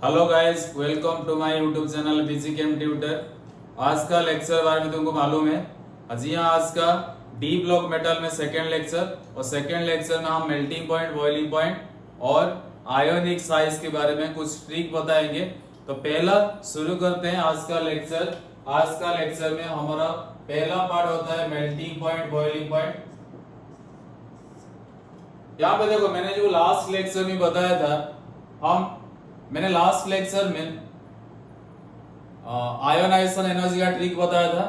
Hello guys, welcome to my YouTube channel Physichem tutor. आज का lecture बारे में तुमको मालूम है। जी हाँ, आज का डी ब्लॉक मेटल में सेकेंड लेक्चर, और सेकेंड लेक्चर में हम मेल्टिंग पॉइंट, बॉइलिंग पॉइंट और आयोनिक साइज के बारे में कुछ ट्रिक बताएंगे। तो पहला शुरू करते हैं आज का लेक्चर। आज का लेक्चर में हमारा पहला पार्ट होता है मेल्टिंग पॉइंट, बॉइलिंग पॉइंट। यहाँ पे देखो, मैंने जो लास्ट लेक्चर में बताया था, मैंने लास्ट लेक्चर में आयोनाइजेशन एनर्जी का ट्रिक बताया था।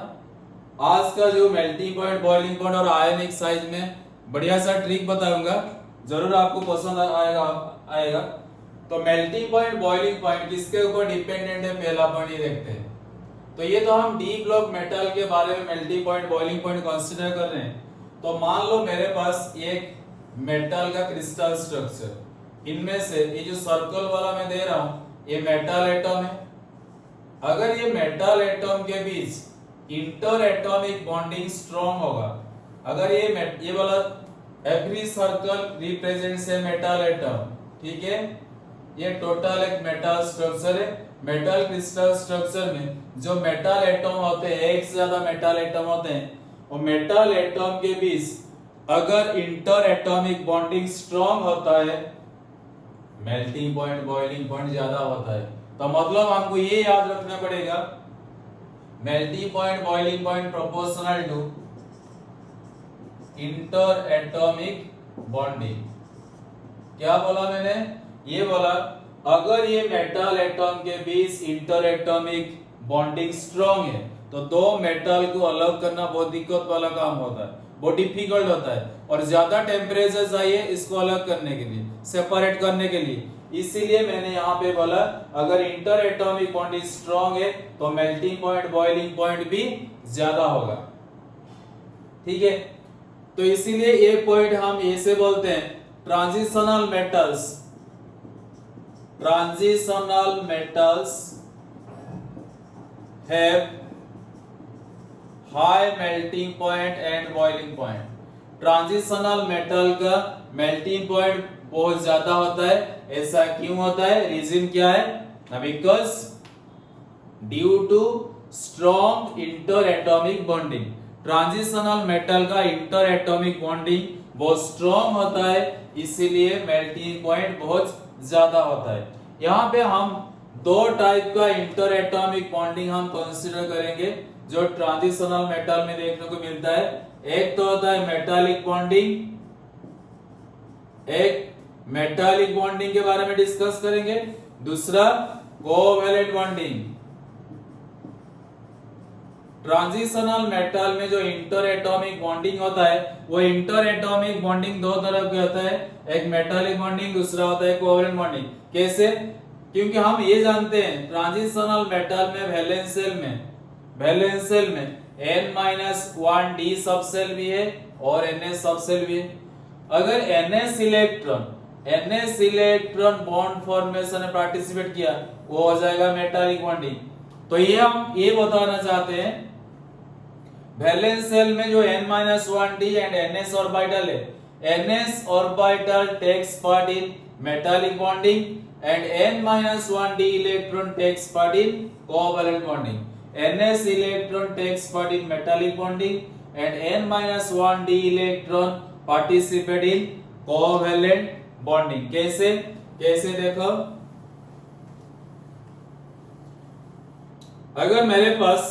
आज का जो मेल्टिंग पॉइंट, बॉइलिंग पॉइंट और आयोनिक साइज में बढ़िया सा ट्रिक बताऊंगा, जरूर आपको पसंद आएगा। तो मेल्टिंग पॉइंट, बॉइलिंग पॉइंट किसके ऊपर डिपेंडेंट है, पहला पॉइंट ये देखते हैं। तो ये तो हम डी ब्लॉक मेटल के बारे में melting point, boiling point consider कर रहे हैं। तो मान लो मेरे पास एक मेटल का क्रिस्टल स्ट्रक्चर, इनमें से ये जो सर्कल वाला मैं दे रहा हूं, ये मेटल एटम है। अगर ये मेटल एटम के बीच इंटर एटॉमिक बॉन्डिंग स्ट्रॉन्ग होगा, अगर ये वाला every circle represents a metal atom, ठीक है। ये टोटल एक मेटल स्ट्रक्चर है। मेटल क्रिस्टल स्ट्रक्चर में जो मेटल एटम होते हैं, एक से ज्यादा मेटल एटम होते हैं, और मेटल एटम के बीच अगर इंटर एटॉमिक बॉन्डिंग स्ट्रॉन्ग होता है, मेल्टिंग पॉइंट, बॉइलिंग पॉइंट ज्यादा होता है। तो मतलब हमको ये याद रखना पड़ेगा, melting point, boiling point proportional to inter atomic bonding. क्या बोला मैंने? ये बोला अगर ये मेटल एटम के बीच इंटर एटॉमिक बॉन्डिंग स्ट्रॉन्ग है, तो दो मेटल को अलग करना बहुत दिक्कत वाला काम होता है, बहुत डिफिकल्ट होता है, और ज्यादा टेम्परेचर चाहिए इसको अलग करने के लिए, सेपरेट करने के लिए। इसीलिए मैंने यहाँ पे बोला अगर इंटर एटॉमिक बॉन्डिंग स्ट्रॉन्ग है तो मेल्टिंग पॉइंट, बॉइलिंग पॉइंट भी ज्यादा होगा, ठीक है। तो इसीलिए ये पॉइंट हम ऐसे बोलते हैं, transitional metals, transitional metals have high melting point and boiling point. Transitional metal का मेल्टिंग पॉइंट बहुत ज्यादा होता है। ऐसा क्यों होता है? रीजन क्या है? Because due to strong inter atomic bonding. Transitional metal का इंटर एटॉमिक बॉन्डिंग बहुत स्ट्रॉन्ग होता है, इसीलिए मेल्टिंग पॉइंट बहुत ज्यादा होता है। यहाँ पे हम दो टाइप का इंटर एटॉमिक बॉन्डिंग हम कंसीडर करेंगे जो ट्रांजिशनल मेटल में देखने को मिलता है। एक तो होता है मेटालिक बॉन्डिंग, एक मेटालिक बॉन्डिंग के बारे में डिस्कस करेंगे, दूसरा कोवैलेंट बॉन्डिंग। ट्रांजिशनल मेटल में जो इंटर एटॉमिक बॉन्डिंग होता है, वो इंटर एटॉमिक बॉन्डिंग दो तरह के होता है, एक मेटालिक बॉन्डिंग, दूसरा होता है कोवैलेंट बॉन्डिंग। कैसे? क्योंकि हम ये जानते हैं ट्रांजिशनल मेटल में वैलेंस शेल में n-1d सब सेल भी है और ns सब सेल भी है। अगर ns इलेक्ट्रॉन बॉन्ड फॉर्मेशन में पार्टिसिपेट किया, वो हो जाएगा मेटालिक बॉन्डिंग। तो ये हम ये बताना चाहते हैं, वैलेंस शेल में जो n-1d एंड ns ऑर्बिटल है, ns orbital takes part in metallic bonding and n-1d electron takes part in covalent bonding. ns electron takes part in metallic bonding and n-1d electron participate in covalent bonding. कैसे देखो, अगर मेरे पास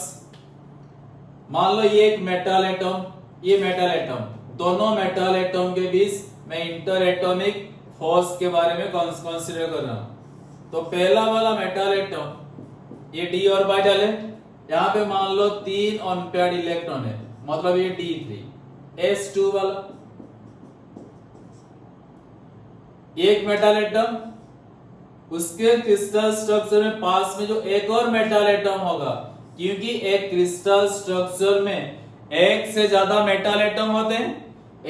मान लो ये एक metal atom, ये metal atom, दोनों metal atom के बीच मैं इंटर एटॉमिक फोर्स के बारे में कंसीडर कर रहा हूं। तो पहला वाला मेटल एटम, ये d ऑर्बिटल है, यहाँ पे मान लो 3 अनपेयर्ड इलेक्ट्रॉन है, मतलब ये d3 s2 वाला। एक मेटल एटम, उसके क्रिस्टल स्ट्रक्चर में पास में जो एक और मेटल एटम होगा, क्योंकि एक क्रिस्टल स्ट्रक्चर में एक से ज्यादा मेटल एटम होते हैं।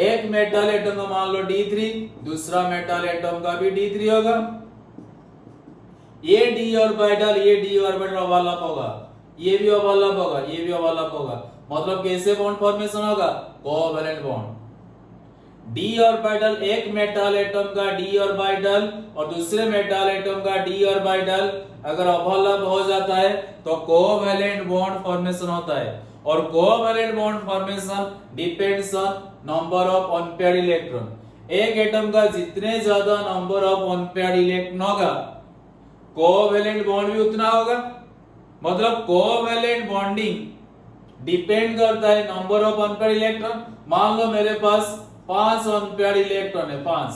एक मेटल एटम का मान लो d3, दूसरा मेटल एटम का भी d3 होगा। ये d ऑर्बिटल ओवरलैप होगा, ये भी ओवरलैप होगा, ये भी ओवरलैप होगा। मतलब कैसे बॉन्ड फॉर्मेशन होगा? Covalent bond. डी ऑर्बिटल, एक मेटल एटम का डी ऑर्बिटल और दूसरे मेटल एटम का डी ऑर्बिटल अगर ओवरलैप हो जाता है तो कोवैलेंट बॉन्ड फॉर्मेशन होता है, और covalent bond formation depends on number of unpaired electron. एक एटम का जितने ज्यादा नंबर ऑफ अनपेयर्ड इलेक्ट्रॉन होगा, कोवैलेंट बॉन्ड भी उतना होगा। मतलब कोवैलेंट बॉन्डिंग डिपेंड करता है नंबर ऑफ अनपेयर्ड इलेक्ट्रॉन। मान लो मेरे पास 5 अनपेयर्ड इलेक्ट्रॉन है, 5,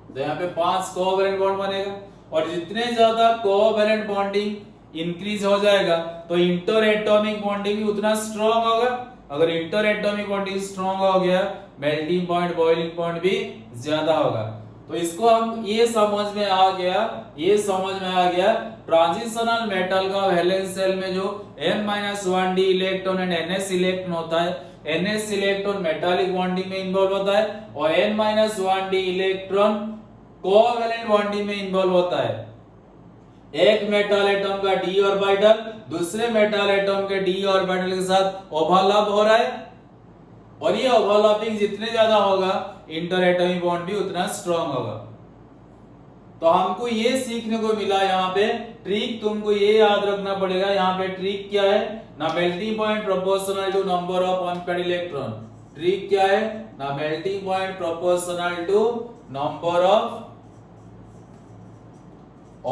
तो यहाँ पे 5 कोवैलेंट बॉन्ड बनेगा, और जितने ज्यादा कोवैलेंट बॉन्डिंग इंक्रीज हो जाएगा तो इंटर एटॉमिक बॉन्डिंग भी उतना स्ट्रांग होगा। अगर इंटर एटॉमिक बॉन्डिंग स्ट्रांग हो गया, मेल्टिंग पॉइंट, बॉइलिंग पॉइंट भी ज्यादा होगा। तो इसको हम ये समझ में आ गया ट्रांजिशनल मेटल का वैलेंस शेल में जो n-1d electron and ns electron होता है, ns इलेक्ट्रॉन मेटालिक बॉन्डिंग में इन्वॉल्व होता है और n-1d इलेक्ट्रॉन कोवैलेंट बॉन्डिंग में इन्वॉल्व होता है। एक मेटल एटम का d ऑर्बिटल दूसरे मेटल एटम के d ऑर्बिटल के साथ ओवरलैप हो रहा है, और ये ओवरलैपिंग जितने ज्यादा होगा इंटर एटॉमिक बॉन्ड भी उतना स्ट्रांग होगा। तो हमको ये सीखने को मिला, यहाँ पे ट्रिक तुमको ये याद रखना पड़ेगा। यहाँ पे ट्रिक क्या है ना, melting point proportional to number of unpaired electron. Trick क्या है ना, melting point proportional to number of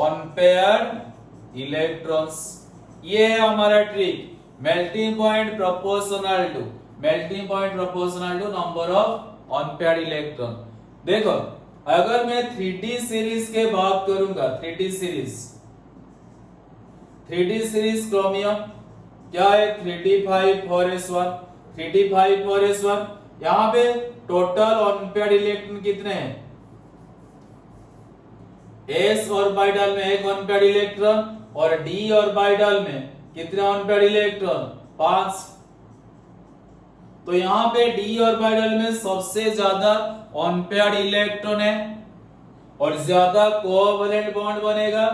unpaired electrons. ये है हमारा trick, melting point proportional to number of unpaired electron. देखो अगर मैं 3D सीरीज के बात करूंगा, 3D सीरीज क्रोमियम क्या है, 3d5 4s1। यहाँ पे टोटल अनपेयर्ड इलेक्ट्रॉन कितने हैं, s ऑर्बिटल में एक अनपेयर्ड इलेक्ट्रॉन और d ऑर्बिटल में कितने अनपेयर्ड इलेक्ट्रॉन, 5। तो यहाँ पे d ऑर्बिटल में सबसे ज्यादा अनपेयर्ड इलेक्ट्रॉन है और ज्यादा कोवैलेंट बॉन्ड बनेगा,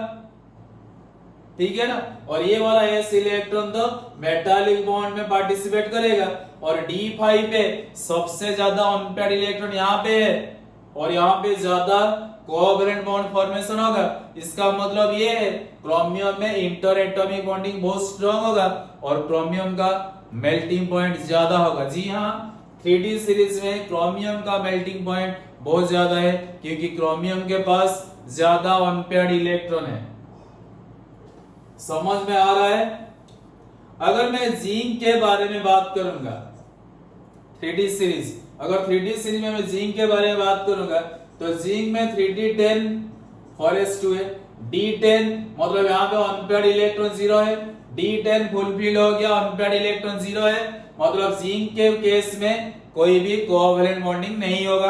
ठीक है ना। और ये वाला s इलेक्ट्रॉन तो मेटालिक बॉन्ड में पार्टिसिपेट करेगा, और d5 पे सबसे ज्यादा अनपेयर्ड इलेक्ट्रॉन यहाँ पे है और यहाँ पे ज्यादा कोवैलेंट बॉन्ड फॉर्मेशन होगा। इसका मतलब ये है क्रोमियम में इंटर एटॉमिक बॉन्डिंग बहुत स्ट्रांग होगा और क्रोमियम का मेल्टिंग पॉइंट ज्यादा होगा। जी हाँ, 3D सीरीज में क्रोमियम का मेल्टिंग पॉइंट बहुत ज्यादा है क्योंकि क्रोमियम के पास ज्यादा अनपेयर्ड इलेक्ट्रॉन है। समझ में आ रहा है। अगर मैं जिंक के बारे में बात करूंगा, 3D सीरीज, अगर 3D सीरीज में मैं जिंक के बारे में बात करूंगा तो जिंक में 3d10 4s2 है, d10 मतलब यहाँ पे अनपेयर्ड इलेक्ट्रॉन 0 है, d10 फुलफिल हो गया, अनपेयर्ड इलेक्ट्रॉन 0 है, मतलब जिंक के केस में कोई भी कोवैलेंट बॉन्डिंग नहीं होगा,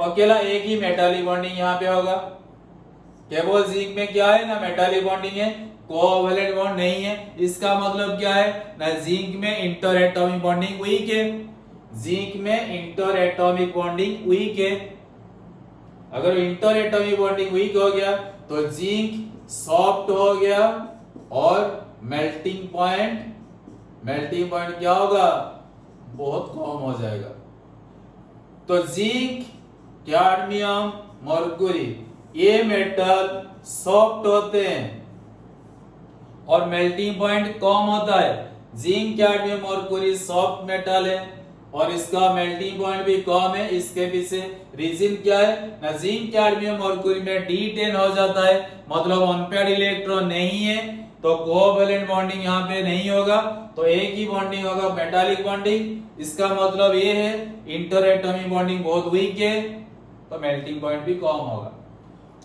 अकेला एक ही मेटालिक बॉन्डिंग यहाँ पे होगा। केवल जिंक में क्या है ना, मेटालिक बॉन्डिंग है, कोवैलेंट बॉन्ड नहीं है। इसका मतलब क्या है ना, जिंक में इंटर एटॉमिक बॉन्डिंग वीक है, जिंक में इंटर एटॉमिक बॉन्डिंग वीक है। अगर इंटर एटॉमिक बॉन्डिंग वीक हो गया तो जिंक सॉफ्ट हो गया और मेल्टिंग पॉइंट क्या होगा, बहुत कम हो जाएगा। तो जिंक, कैडमियम, मरकुरी ये मेटल सॉफ्ट होते हैं और मेल्टिंग पॉइंट कम होता है। Zinc, cadmium, Mercury soft metal है और इसका मेल्टिंग पॉइंट भी कम है। इसके पीछे रीजन क्या है ना, जिंक, कैडमियम, मरकुरी में d10 हो जाता है, मतलब अनपेयर्ड इलेक्ट्रॉन नहीं है तो कोवैलेंट बॉन्डिंग यहाँ पे नहीं होगा, तो एक ही बॉन्डिंग होगा, मेटालिक बॉन्डिंग। इसका मतलब ये है इंटर एटॉमिक बॉन्डिंग बहुत वीक है तो मेल्टिंग पॉइंट भी कम होगा।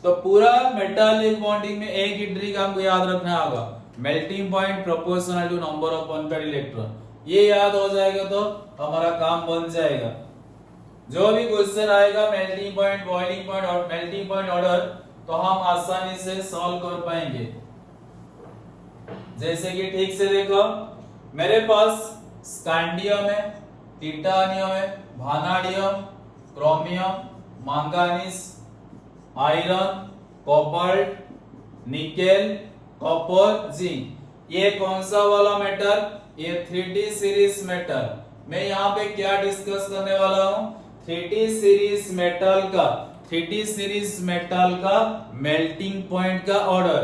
तो पूरा मेटालिक बॉन्डिंग में एक ही ट्रिक हमको याद रखना होगा, melting point proportional to number of unpaired electron. ये याद हो जाएगा तो हमारा काम बन जाएगा। जो भी क्वेश्चन आएगा मेल्टिंग पॉइंट, बॉइलिंग पॉइंट और मेल्टिंग पॉइंट ऑर्डर, तो हम आसानी से सॉल्व कर पाएंगे। जैसे कि ठीक से देखो, मेरे पास स्कैंडियम है, टिटानियम है, vanadium, chromium, manganese, iron, cobalt, nickel, copper, zinc. ये कौन सा वाला मेटल, ये 3D सीरीज मेटल। मैं यहाँ पे क्या डिस्कस करने वाला हूँ, 3D सीरीज मेटल का 3D सीरीज मेटल का मेल्टिंग पॉइंट का ऑर्डर,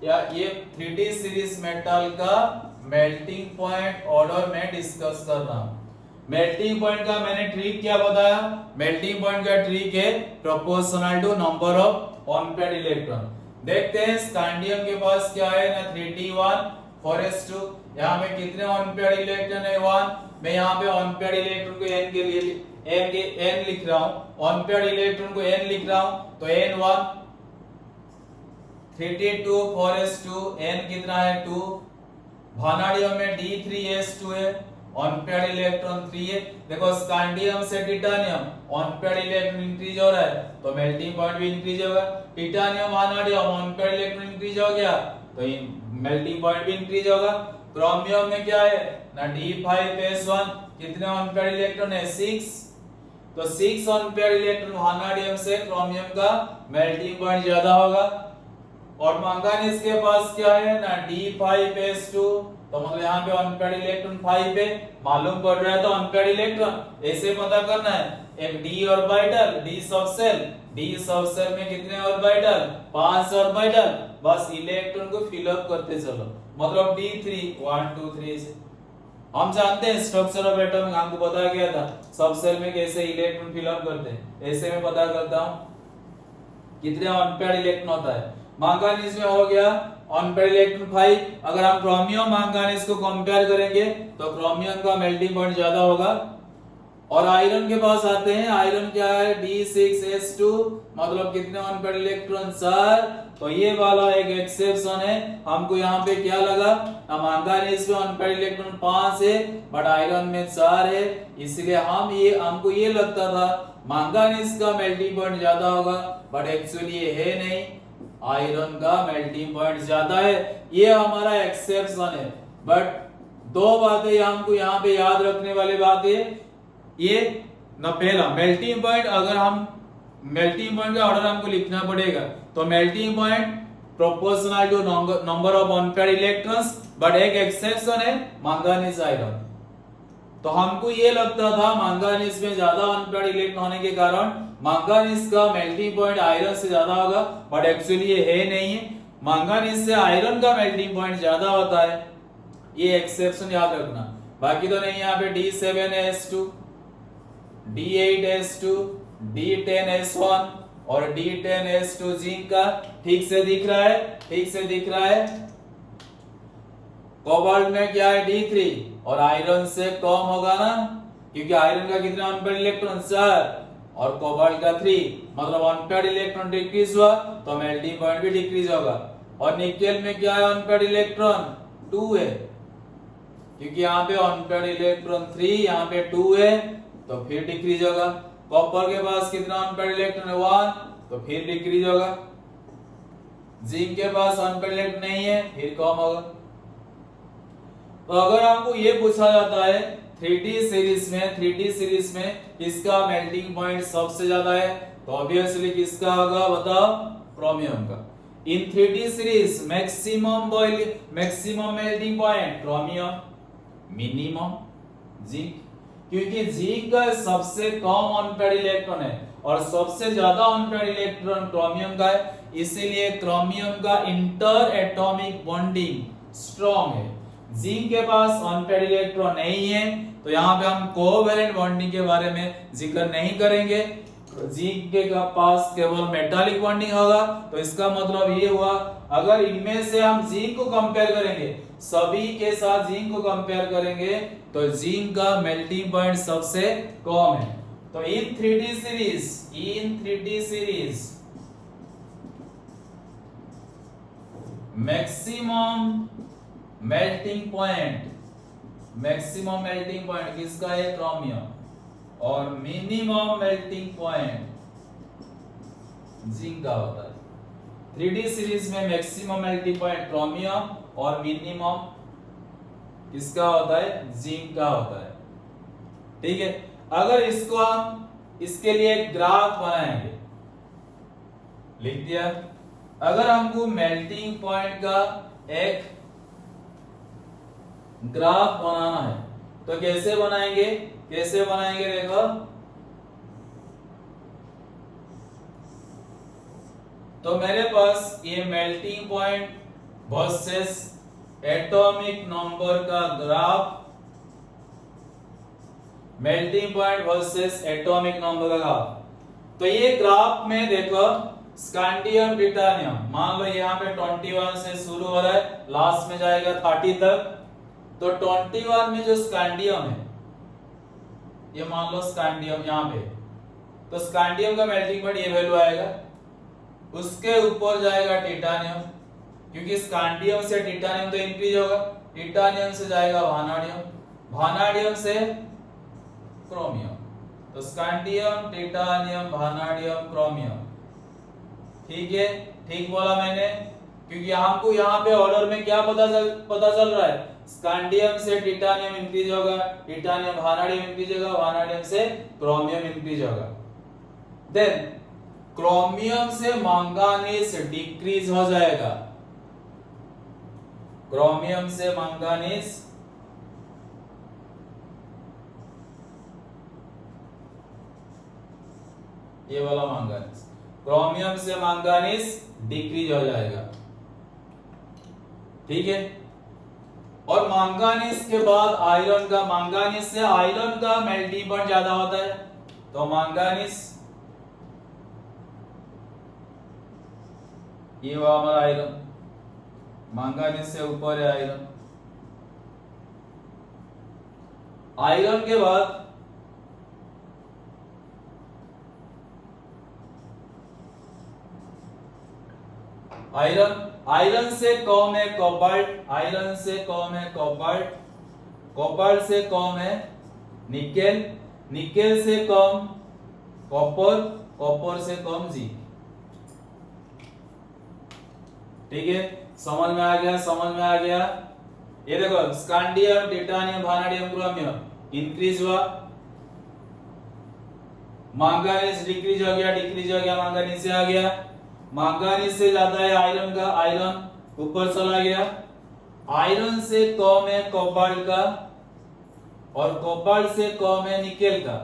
या ये 3D सीरीज मेटल का मेल्टिंग पॉइंट ऑर्डर में डिस्कस कर रहा हूं। मेल्टिंग पॉइंट का मैंने ट्रिक क्या बताया? मेल्टिंग पॉइंट का ट्रिक है proportional to number of unpaired electron. देखते हैं स्कैंडियम के पास क्या है ना, 3d1 4s2। यहाँ पे कितने अनपेयर्ड इलेक्ट्रॉन है? 1। मैं यहाँ पे अनपेयर्ड इलेक्ट्रॉन को n के लिए n लिख रहा हूँ, अनपेयर्ड इलेक्ट्रॉन को n लिख रहा हूँ, तो n1 3d2 4s2, n कितना है 2। वानाडियम में d3s2 है, अनपेयर्ड इलेक्ट्रॉन 3 है। देखो स्कैंडियम से टिटानियम अनपेयर्ड इलेक्ट्रॉन इंक्रीज हो रहा है तो मेल्टिंग पॉइंट भी इंक्रीज होगा। टिटानियम वानाडियम अनपेयर्ड इलेक्ट्रॉन इंक्रीज हो गया तो मेल्टिंग पॉइंट भी इंक्रीज होगा। क्रोमियम में क्या है ना, d5s1, कितने अनपेयर्ड इलेक्ट्रॉन है 6, तो 6 अनपेयर्ड इलेक्ट्रॉन वानाडियम से क्रोमियम का मेल्टिंग पॉइंट ज्यादा होगा। और मैंगनीज के पास क्या है ना, d5s2, तो मतलब यहाँ पे अनपेयर्ड इलेक्ट्रॉन 5 है, मालूम पड़ रहा है तो अनपेयर्ड इलेक्ट्रॉन ऐसे पता करना है। एक d ऑर्बिटल, d सबसेल में कितने ऑर्बिटल 5 ऑर्बिटल, बस इलेक्ट्रॉन को फिल अप करते चलो, मतलब d3 1 2 3 से। हम जानते हैं स्ट्रक्चर ऑफ एटम, हमको बताया गया था सबसेल में कैसे इलेक्ट्रॉन फिल अप करते हैं, ऐसे में पता करता हूं कितने अनपेयर्ड इलेक्ट्रॉन होता है। मैंगनीज में हो गया अनपेयर्ड इलेक्ट्रॉन 5। अगर हम क्रोमियम मैंगनीज को कंपेयर करेंगे तो क्रोमियम का मेल्टिंग पॉइंट ज्यादा होगा। और आयरन के पास आते हैं, आयरन क्या है d6s2, मतलब कितने अनपेयर्ड इलेक्ट्रॉन 4, तो ये वाला एक एक्सेप्शन है। हमको यहाँ पे क्या लगा, मैंगनीज में अनपेयर्ड इलेक्ट्रॉन 5 है बट आयरन में 4 है, इसलिए हमको ये लगता था मैंगनीज का मेल्टिंग पॉइंट ज्यादा होगा, बट एक्चुअली ये है नहीं, आयरन का मेल्टिंग पॉइंट ज्यादा है। ये हमारा एक्सेप्शन है। बट दो बातें हमको यहाँ पे याद रखने वाली बात है, ये ना पहला मेल्टिंग पॉइंट, अगर हम मेल्टिंग पॉइंट का ऑर्डर हमको लिखना पड़ेगा तो melting point proportional to number of unpaired electrons, but एक एक्सेप्शन है मैंगनीज आयरन। तो हमको ये लगता था मैंगनीज में ज्यादा अनपेयर्ड इलेक्ट्रॉन होने के कारण मैंगनीज का मेल्टिंग पॉइंट आयरन से ज्यादा होगा, बट एक्चुअली ये है नहीं है, मैंगनीज से आयरन का मेल्टिंग पॉइंट ज्यादा होता है। ये एक्सेप्शन याद रखना, बाकी तो नहीं। यहाँ पे d7s2, d8s2, d10s1 और d10s2 जिंक का ठीक से दिख रहा है, ठीक से दिख रहा है। कोबाल्ट में क्या है d3, और आयरन से कम होगा ना, क्योंकि आयरन का कितना अनपेयर्ड इलेक्ट्रॉन 4 और कोबाल्ट का 3, मतलब अनपेयर्ड इलेक्ट्रॉन डिक्रीज हुआ तो मेल्टिंग पॉइंट भी डिक्रीज होगा। और निकेल में क्या है अनपेयर्ड इलेक्ट्रॉन 2 है, क्योंकि यहाँ पे अनपेयर्ड इलेक्ट्रॉन 3, यहाँ पे 2 है तो फिर डिक्रीज होगा। कॉपर के पास कितना अनपेयर्ड इलेक्ट्रॉन है 1, तो फिर डिक्रीज होगा। जिंक के पास अनपेयर्ड इलेक्ट्रॉन नहीं है, फिर कम होगा। तो अगर हमको ये पूछा जाता है 3D सीरीज में किसका मेल्टिंग पॉइंट सबसे ज्यादा है, तो ऑब्वियसली किसका होगा बताओ, क्रोमियम का। इन 3D series maximum melting point chromium, minimum zinc, क्योंकि जिंक का सबसे कम अनपेयर्ड इलेक्ट्रॉन है और सबसे ज्यादा अनपेयर्ड इलेक्ट्रॉन क्रोमियम का है, इसीलिए क्रोमियम का इंटर एटॉमिक बॉन्डिंग स्ट्रॉन्ग है। जिंक के पास अनपेयर्ड इलेक्ट्रॉन नहीं है, तो यहाँ पे हम कोवैलेंट बॉन्डिंग के बारे में जिक्र नहीं करेंगे। जिंक के पास केवल मेटालिक बॉन्डिंग होगा, तो इसका मतलब ये हुआ अगर इनमें से हम जिंक को कंपेयर करेंगे, सभी के साथ जिंक को कंपेयर करेंगे, तो जिंक का मेल्टिंग पॉइंट सबसे कम है। तो इन 3D series maximum melting point किसका है, क्रोमियम, और मिनिमम मेल्टिंग पॉइंट जिंक का होता है। 3D सीरीज में मैक्सिमम मेल्टिंग पॉइंट क्रोमियम और मिनिमम किसका होता है, जिंक का होता है। ठीक है, अगर इसको हम इसके लिए एक ग्राफ बनाएंगे, लिख दिया। अगर हमको मेल्टिंग पॉइंट का एक ग्राफ बनाना है तो कैसे बनाएंगे देखो, तो मेरे पास ये melting point versus atomic number का graph, melting point versus atomic number का ग्राफ। तो ये ग्राफ में देखो स्कैंडियम टिटानियम, मान लो यहाँ पे 21 से शुरू हो रहा है, लास्ट में जाएगा 30 तक। तो 21 में जो स्कैंडियम है, ये मान लो स्कैंडियम यहाँ पे, तो स्कैंडियम का मेल्टिंग पॉइंट ये वैल्यू आएगा। उसके ऊपर जाएगा टिटानियम, क्योंकि स्कैंडियम से टिटानियम तो इंक्रीज होगा, टिटानियम से जाएगा वानाडियम, वानाडियम से क्रोमियम। तो स्कैंडियम, टिटानियम, वानाडियम, क्रोमियम। ठीक है, ठीक बोला मैंने, क्योंकि हमको यहाँ पे ऑर्डर में क्या पता चल रहा है, स्कैंडियम से टिटानियम इंक्रीज होगा, टिटानियम वानाडियम इंक्रीज होगा, वानाडियम से क्रोमियम इंक्रीज होगा। देन क्रोमियम से मैंगनीज डिक्रीज हो जाएगा, क्रोमियम से मैंगनीज ये वाला मैंगनीज, क्रोमियम से मैंगनीज डिक्रीज हो जाएगा। ठीक है, और मैंगनीज के बाद आयरन का, मैंगनीज से आयरन का मेल्टिंग पॉइंट ज्यादा होता है, तो मैंगनीज ये हमारा आयरन, मैंगनीज से ऊपर है आयरन। आयरन के बाद आयरन से कम है कोबाल्ट, आयरन से कम है कोबाल्ट, कोबाल्ट से कम है निकेल, निकेल से कम कॉपर, कॉपर से कम जिंक। ठीक है, समझ में आ गया, समझ में आ गया। ये देखो स्कैंडियम, टिटानियम, वानाडियम, क्रोमियम इंक्रीज हुआ, मैंगनीज डिक्रीज हो गया, डिक्रीज हो गया, मैंगनीज से आ गया, मैंगनीज से ज्यादा है आयरन का, आयरन ऊपर चला गया, आयरन से कम है कोबाल्ट का, और कोबाल्ट से कम है निकेल का,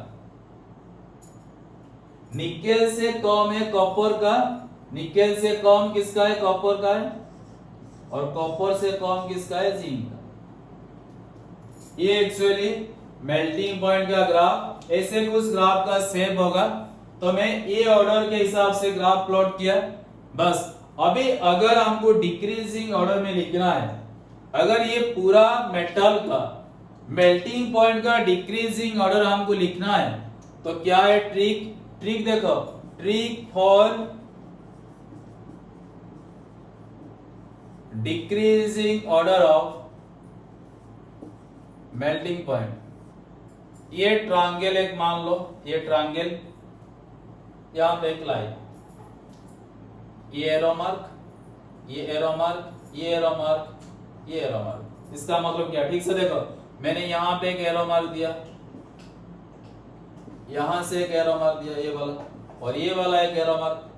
निकेल से कम है कॉपर का, निकेल से कम किसका है, कॉपर का है, और कॉपर से कम किसका है, जिंक का। ये एक्चुअली मेल्टिंग पॉइंट का ग्राफ, ऐसे कुछ ग्राफ का शेप होगा। तो मैं ये ऑर्डर के हिसाब से ग्राफ प्लॉट किया बस। अभी अगर हमको डिक्रीजिंग ऑर्डर में लिखना है, अगर ये पूरा मेटल का मेल्टिंग पॉइंट का डिक्रीजिंग ऑर्डर हमको लिखना है, तो क्या है ट्रिक, ट्रिक देखो, trick for decreasing order of melting point. ये ट्रायंगल एक मान लो, ये ट्रायंगल, यहां पे एक लाइन, ये एरो मार्क, ये एरो मार्क, ये एरो मार्क, ये एरो मार्क। इसका मतलब क्या, ठीक से देखो, मैंने यहां पे एक एरो मार्क दिया, यहां से एक एरो मार्क दिया, ये वाला, और ये वाला एक एरो मार्क,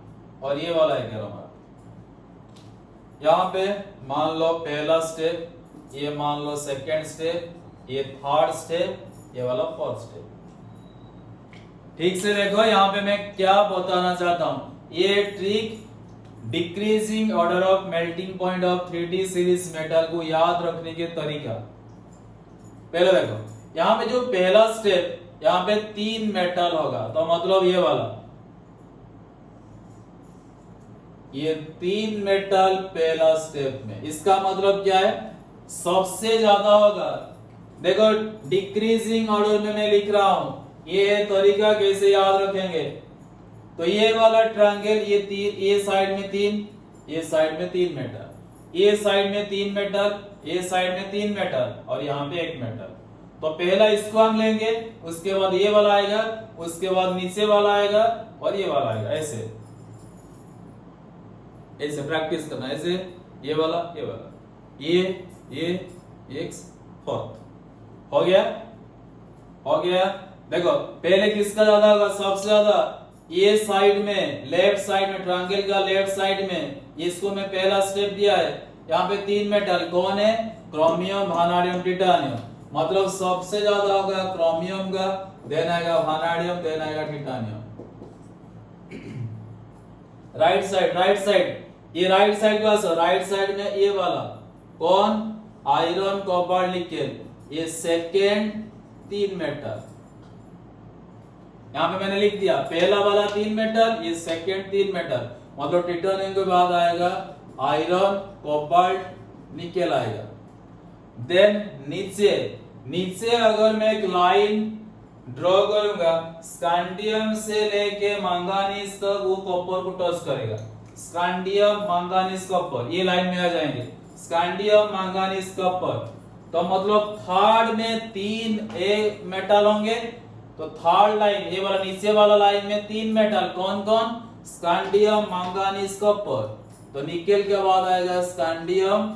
और ये वाला एक एरो मार्क। यहां पे मान लो पहला स्टेप, ये मान लो सेकेंड स्टेप, ये थर्ड स्टेप, ये वाला फोर्थ स्टेप। ठीक से देखो, यहां पे मैं क्या बताना चाहता हूं, ये trick decreasing order of melting point of 3D series metal को याद रखने के तरीका। पहले देखो, यहां पे जो पहला स्टेप, यहां पे 3 मेटल होगा, तो मतलब ये वाला, ये 3 मेटल पहला स्टेप में, इसका मतलब क्या है, सबसे ज्यादा होगा। देखो डिक्रीजिंग ऑर्डर में मैं लिख रहा हूं, ये तरीका कैसे याद रखेंगे, तो ये वाला ट्रायंगल, ये 3, ये साइड में 3, ये साइड में 3 मेटल, ये साइड में 3 मेटल, ये साइड में 3 मेटल, और यहाँ पे 1 मेटल। तो पहला इसको हम लेंगे, उसके बाद ये वाला आएगा, उसके बाद नीचे वाला आएगा, और ये वाला आएगा, ऐसे ऐसे प्रैक्टिस करना, ऐसे ये वाला, ये वाला, ये एक फोर्थ हो गया, हो गया। देखो पहले किसका ज्यादा होगा, सबसे ज्यादा ये साइड में, लेफ्ट साइड में, ट्रायंगल का लेफ्ट साइड में, इसको मैं पहला स्टेप दिया है, यहाँ पे 3 मेटल कौन है, क्रोमियम, वानाडियम, टिटानियम, मतलब सबसे ज्यादा होगा क्रोमियम का, देन आएगा वानाडियम, देन आएगा टिटानियम। राइट साइड ये राइट साइड का सर राइट साइड में ये वाला कौन आयरन कॉपर निकेल ये सेकेंड 3 मेटल यहां पे मैंने लिख दिया पहला वाला 3 मेटल ये सेकेंड 3 मेटल मतलब टिटेनियम के बाद आएगा आयरन कोबाल्ट निकेल आएगा। देन नीचे अगर मैं एक लाइन ड्रॉ करूंगा स्कैंडियम से लेके मैंगनीज तक वो कॉपर को टच करेगा स्कैंडियम मैंगनीज कॉपर ये लाइन में आ जाएंगे स्कैंडियम मैंगनीज कॉपर तो मतलब थर्ड में 3 ए मेटल होंगे तो थर्ड लाइन ये वाला नीचे वाला लाइन में 3 मेटल कौन कौन स्कैंडियम मैंगनीज कॉपर तो निकेल के बाद आएगा स्कैंडियम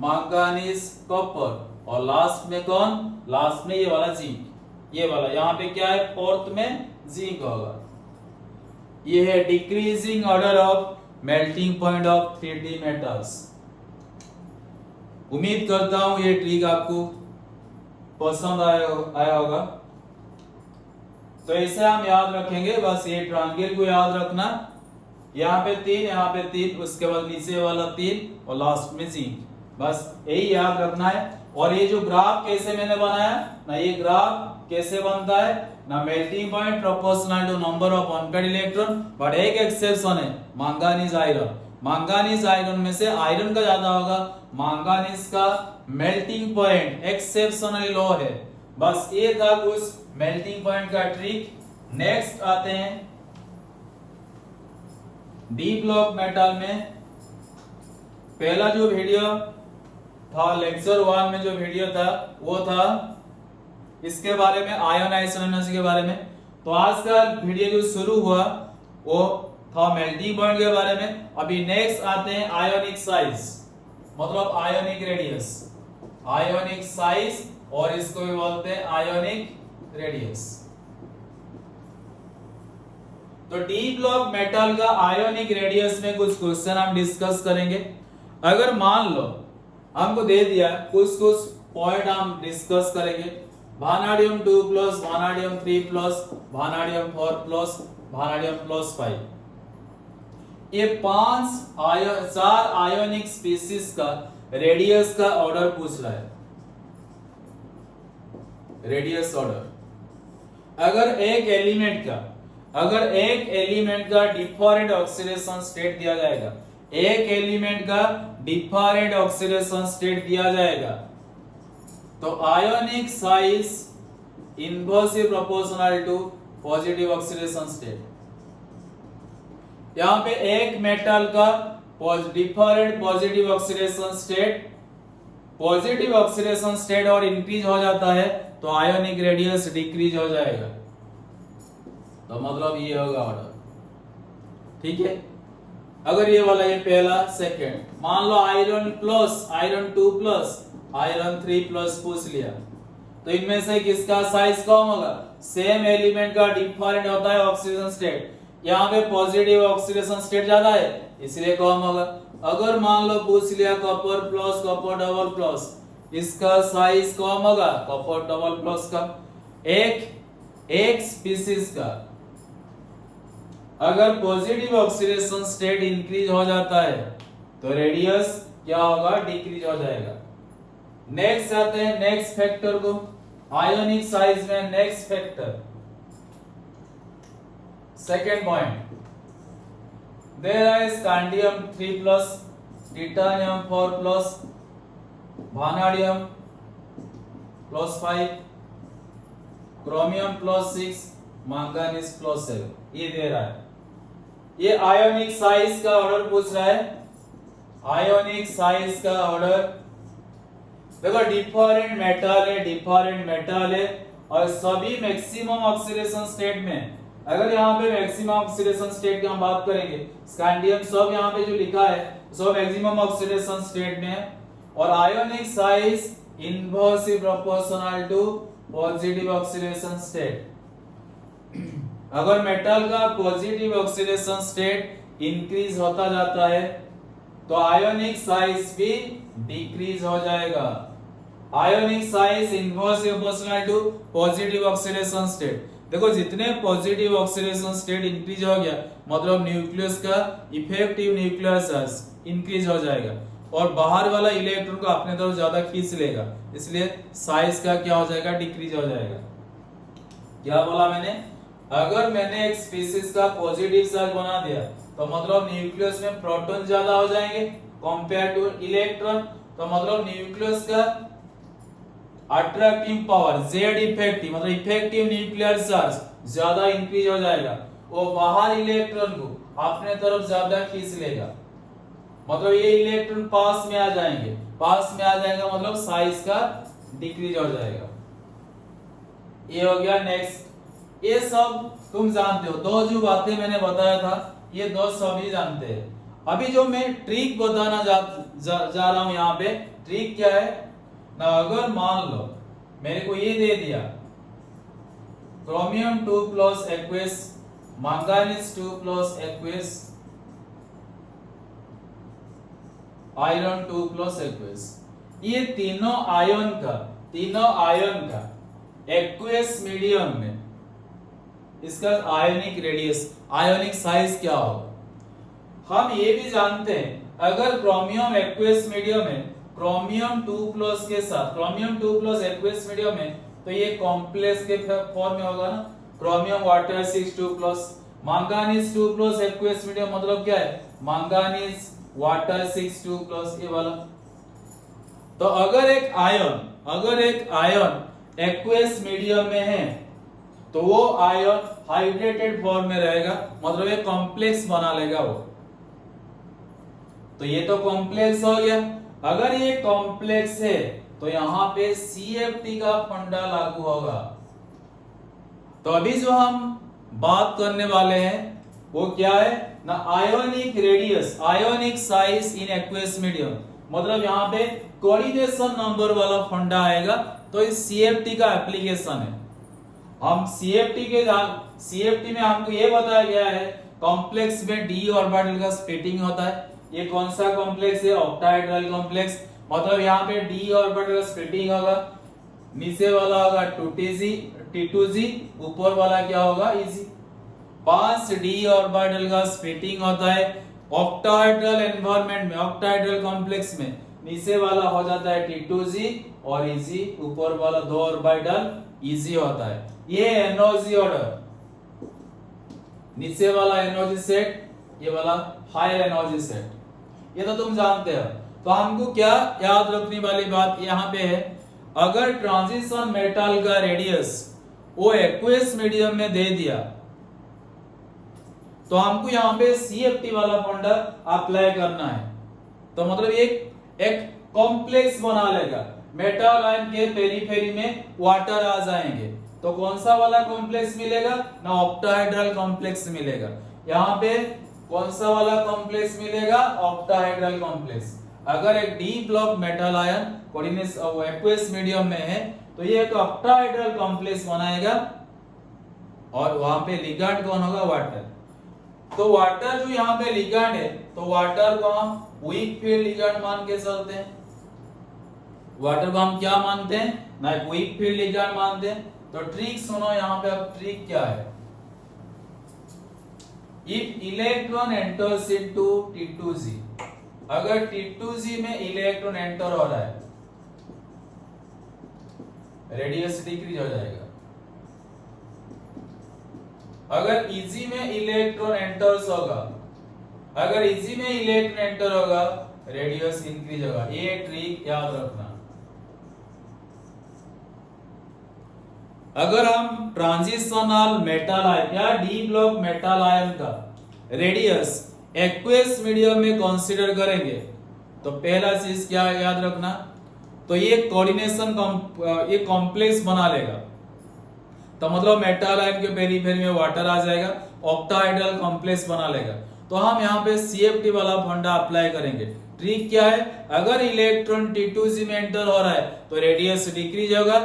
मैंगनीज कॉपर और लास्ट में कौन लास्ट में ये वाला जिंक ये वाला यहाँ पे क्या है फोर्थ में जिंक होगा। ये है decreasing order of melting point of 3D metals. उम्मीद करता हूं ये ट्रिक आपको पसंद आया होगा। तो इसे हम याद रखेंगे बस ये ट्रायंगल को याद रखना यहाँ पे 3 यहाँ पे 3 उसके बाद नीचे वाला 3 और लास्ट में जिंक बस यही याद रखना है। और ये जो ग्राफ कैसे मैंने बनाया ना ये ग्राफ कैसे बनता है ना melting point proportional to number of unpaired electron but एक एक्सेप्शन है मैंगनीज आयरन में से आयरन का ज्यादा होगा मैंगनीज का मेल्टिंग पॉइंट एक्सेप्शनली लो है। बस ये था उस मेल्टिंग पॉइंट का ट्रिक। नेक्स्ट आते हैं डी ब्लॉक मेटल में पहला जो वीडियो था लेक्चर 1 में जो वीडियो था वो था इसके बारे में आयोनाइजेशन एनर्जी के बारे में। तो आज का वीडियो जो शुरू हुआ वो था मेल्टिंग पॉइंट के बारे में। अभी नेक्स्ट आते हैं आयोनिक साइज मतलब आयोनिक रेडियस आयोनिक साइज और इसको भी बोलते हैं आयोनिक रेडियस। तो डी ब्लॉक मेटल का आयोनिक रेडियस में कुछ क्वेश्चन हम डिस्कस करेंगे। अगर मान लो हमको दे दिया कुछ पॉइंट हम डिस्कस करेंगे वानाडियम 2 plus वानाडियम 3 plus वानाडियम 4 plus vanadium plus 5 ये 4 आयोनिक स्पीशीज का रेडियस का ऑर्डर पूछ रहा है रेडियस ऑर्डर। अगर एक एलिमेंट का डिफरेंट ऑक्सीडेशन स्टेट दिया जाएगा एक एलिमेंट का डिफरेंट ऑक्सीडेशन स्टेट दिया जाएगा तो ionic size inversely proportional to positive oxidation state. यहां पे एक मेटल का डिफरेंट पॉजिटिव ऑक्सीडेशन स्टेट और इंक्रीज हो जाता है तो आयोनिक रेडियस डिक्रीज हो जाएगा। तो मतलब ये होगा ऑर्डर ठीक है। अगर ये वाला ये पहला सेकंड मान लो आयरन 2 प्लस आयरन 3 प्लस पूछ लिया तो इनमें से किसका साइज कम होगा सेम एलिमेंट का डिफरेंट होता है ऑक्सीडेशन स्टेट यहाँ पे पॉजिटिव ऑक्सीडेशन स्टेट ज्यादा है इसलिए कम होगा। अगर मान लो पूछ लिया copper plus copper double plus इसका साइज कम होगा कॉपर डबल प्लस का एक स्पीशीज का अगर पॉजिटिव ऑक्सीडेशन स्टेट इंक्रीज हो जाता है तो रेडियस क्या होगा डिक्रीज हो जाएगा। नेक्स्ट आते हैं नेक्स्ट फैक्टर को आयोनिक साइज में next factor second point there is scandium 3 plus titanium 4 plus vanadium plus 5 chromium plus 6 manganese plus 7 ये दे रहा है। ये आयोनिक साइज का ऑर्डर पूछ रहा है आयोनिक साइज का ऑर्डर देखो डिफरेंट मेटल है और सभी मैक्सिमम ऑक्सीडेशन स्टेट में अगर यहाँ पे मैक्सिमम ऑक्सीडेशन स्टेट की हम बात करेंगे स्कैंडियम सब यहाँ पे जो लिखा है सब मैक्सिमम ऑक्सीडेशन स्टेट में है और ionic size inversely proportional to positive oxidation state. अगर मेटल का पॉजिटिव ऑक्सीडेशन स्टेट इंक्रीज होता जाता है तो आयोनिक साइज भी डिक्रीज हो जाएगा। Ionic size inversely proportional to positive oxidation state देखो जितने पॉजिटिव ऑक्सीडेशन स्टेट इंक्रीज हो गया मतलब न्यूक्लियस का इफेक्टिव न्यूक्लियर चार्ज इंक्रीज हो जाएगा और बाहर वाला इलेक्ट्रॉन को अपने तरफ ज्यादा खींच लेगा, इसलिए साइज का क्या हो जाएगा, डिक्रीज हो जाएगा। क्या बोला मैंने, अगर मैंने एक स्पीशीज का पॉजिटिव चार्ज बना दिया तो मतलब न्यूक्लियस में प्रोटॉन ज्यादा हो जाएंगे कंपेयर टू इलेक्ट्रॉन, तो मतलब न्यूक्लियस का अट्रैक्टिव पावर जेड इफेक्टिव मतलब इफेक्टिव न्यूक्लियर चार्ज ज्यादा इंक्रीज हो जाएगा, वो बाहर इलेक्ट्रॉन को अपने तरफ ज्यादा खींच लेगा, मतलब ये इलेक्ट्रॉन पास में आ जाएंगे, पास में आ जाएगा मतलब साइज का डिक्रीज हो जाएगा। ये हो गया नेक्स्ट। ये सब तुम जानते हो, दो जो बातें मैंने बताया था ये दो सभी जानते हैं। अभी जो मैं ट्रिक बताना जा रहा हूं यहाँ पे, ट्रिक क्या है ना, अगर मान लो मेरे को ये दे दिया chromium 2 plus aqueous, manganese 2 plus aqueous, iron 2 plus aqueous, ये तीनों आयन का एक्वेस मीडियम में इसका आयोनिक रेडियस, आयोनिक साइज क्या होगा। हम ये भी जानते हैं अगर क्रोमियम एक्वेस मीडियम में क्रोमियम 2 प्लस के साथ क्रोमियम 2 प्लस एक्वेस मीडियम में, तो ये कॉम्प्लेक्स के फॉर्म में होगा ना, chromium water 6 2 plus, manganese 2 plus aqueous medium मतलब क्या है, मैंगनीज वाटर 6 2 प्लस, ये वाला। तो अगर एक आयन एक्वेस मीडियम में है तो वो आयन हाइड्रेटेड फॉर्म में रहेगा, मतलब एक कॉम्प्लेक्स बना लेगा वो। तो ये तो कॉम्प्लेक्स हो गया। अगर ये कॉम्प्लेक्स है तो यहां पे CFT का फंडा लागू होगा। तो अभी जो हम बात करने वाले हैं वो क्या है ना, ionic radius, ionic size in aqueous medium, मतलब यहाँ पे कोऑर्डिनेशन नंबर वाला फंडा आएगा। तो इस CFT का एप्लीकेशन है। हम CFT में हमको ये बताया गया है कॉम्प्लेक्स में d ऑर्बिटल का स्प्लिटिंग होता है। ये कौन सा कॉम्प्लेक्स है, ऑक्टाहेड्रल कॉम्प्लेक्स, मतलब यहाँ पे d ऑर्बिटल का स्प्लिटिंग होगा, नीचे वाला होगा T2G, ऊपर वाला क्या होगा Eg। 5d ऑर्बिटल का स्प्लिटिंग होता है ऑक्टाहेड्रल एनवायरनमेंट में, ऑक्टाहेड्रल कॉम्प्लेक्स में नीचे वाला हो जाता है T2G और Eg, ऊपर वाला दो ऑर्बिटल Eg होता है। ये एनर्जी ऑर्डर, नीचे वाला एनर्जी सेट, ये वाला हायर एनर्जी सेट, ये तो तुम जानते हो। तो हमको क्या याद रखने वाली बात यहाँ पे है, अगर ट्रांजिशन मेटल का रेडियस वो एक्वेस मीडियम में दे दिया तो हमको यहाँ पे CFT वाला फंडा अप्लाई करना है। तो मतलब एक कॉम्प्लेक्स बना लेगा, मेटल आयन के पेरीफेरी में वाटर आ जाएंगे, तो कौन सा वाला कॉम्प्लेक्स मिलेगा ना, ऑक्टाहेड्रल कॉम्प्लेक्स मिलेगा। यहाँ पे कौन सा वाला कॉम्प्लेक्स मिलेगा, ऑक्टाहेड्रल कॉम्प्लेक्स। अगर एक D block metal ion coordination aqueous medium में है तो ये एक ऑक्टाहेड्रल कॉम्प्लेक्स बनाएगा और वहां पे लिगैंड कौन होगा, वाटर। तो वाटर जो यहाँ पे लिगैंड है, तो वाटर को हम वीक फील्ड लिगैंड मान के चलते हैं। वाटर को हम क्या मानते हैं ना, वीक फील्ड लिगैंड मानते हैं। तो ट्रिक सुनो यहाँ पे, अब ट्रिक क्या है, if electron enters into T2G, अगर T2G में इलेक्ट्रॉन एंटर हो रहा है रेडियस डिक्रीज हो जाएगा। अगर Eg में इलेक्ट्रॉन एंटर्स होगा, अगर Eg में इलेक्ट्रॉन एंटर होगा रेडियस इंक्रीज होगा। ये ट्रिक याद रखना। अगर हम ट्रांजिशनल मेटल आयन या डी ब्लॉक मेटल आयन का रेडियस एक्वेस मीडियम में कंसीडर करेंगे तो पहला चीज क्या याद रखना, तो ये कोऑर्डिनेशन ये कॉम्प्लेक्स बना लेगा। तो मतलब मेटल आयन के पेरीफेरी में वाटर आ जाएगा, ऑक्टाहेड्रल कॉम्प्लेक्स बना लेगा। तो हम यहाँ पे CFT वाला फंडा अप्लाई करेंगे। ट्रिक क्या है, अगर इलेक्ट्रॉन T2G में एंटर हो रहा है तो रेडियस डिक्रीज होगा,